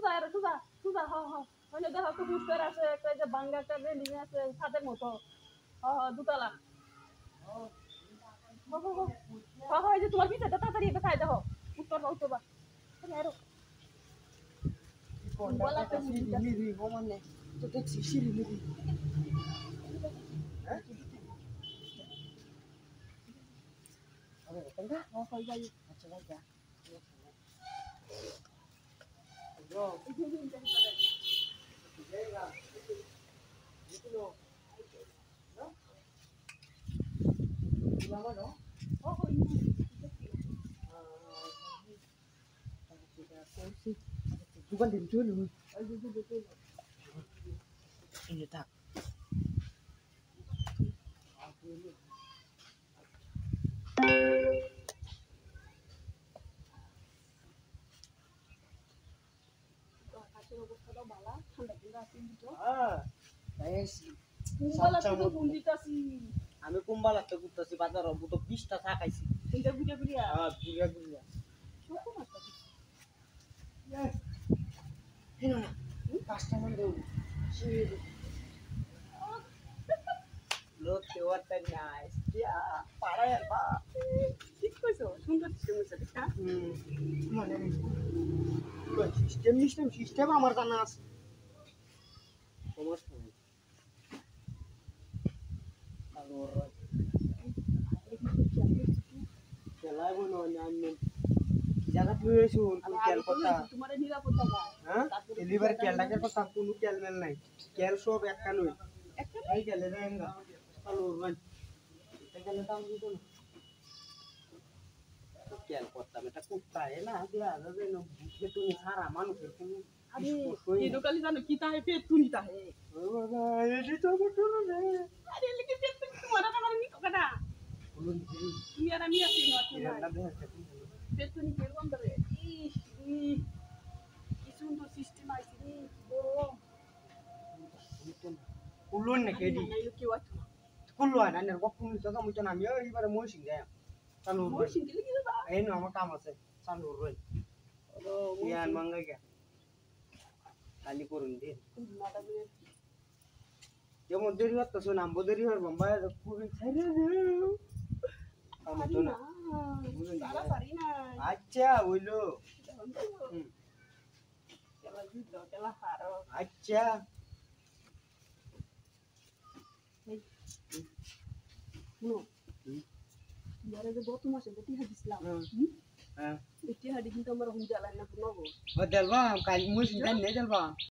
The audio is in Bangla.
সুজা আর সুজা সুজা হ হ মানে দেখো তো পুষ্টার আছে একটা যে বাঙ্গা একটা রেলিং আছে ছাদের মতো হ হ দুতলা হ হ এই যে তোমার পিছাটা তাড়াতাড়ি এটা খাই দেখো উত্তর বা উত্তর বা আরো বলা তো মিরি মানে তো দেখছি সিঁড়ি মিরি হ্যাঁ আরে কোনটা হ হই যাই আচ্ছা ভাই যা bukan điểm chuối luôn ini tak আমি কুম্বালাতে ঘুরতেছি বাজার তো 20টা চা খাইছি কাস্টমার দেব লোক দেওয়ারটা নাইস ইয়া পাড়ায় বা ঠিক কইছো সুন্দর সিস্টেম হইছে দেখা মানে সিস্টেম আমার জানা আছে সমস্যা নেই খেলায় বলো আমি জায়গা তুই শুন তুই খেল কথা তোমার নিরাপত্তা না হ্যাঁ ডেলিভারি খেলটাকে কথা কোনো খেল মেল নাই খেল সব একটা নই একটা এই খেলে দেঙ্গা চলো ভাই এটা খেলে দাম দিত না খেল করতাম এটা কুত্তা না দিয়া যাবে না বুঝবে তুমি সারা মানুষের কোনো আরে এই দোকানে জানো কি তাহে পেট তুনি তাহে ও বাবা এটি তো বটু রে আরে লিখে পেট তুনি তোমার না মানে নিতো কাটা বলুন তুমি আর আমি আছি না এরা দেখতে পেট তুনি কেরকম ধরে ইস কি সুন্দর সিস্টেম আইছে রে বড় কুলুন না কেডি এই লোক কি ওয়াচ কুলু না না কখন জায়গা মুই জানা আমি এইবারে মইছিং যায় চালু ওই সিঙ্গেল কি দাদা এই না আমার কাম আছে চালু রই হ্যালো ইয়ান মাঙ্গা কে খালি করুন দিন যেমন দেরি হতো নাম দেরি হওয়ার বাম্বা খুবই ছাইরে আমার তো না সারা সারি না আচ্ছা হইলো কেলা জিত কেলা হারো আচ্ছা শুনো ইয়ারে যে গত মাসে বেটি হাদিছিলাম হ্যাঁ বেটি হাদি কিন্তু আমার হুম জ্বালাই না কোনো বদলবা কাল মুই সিন নেই জলবা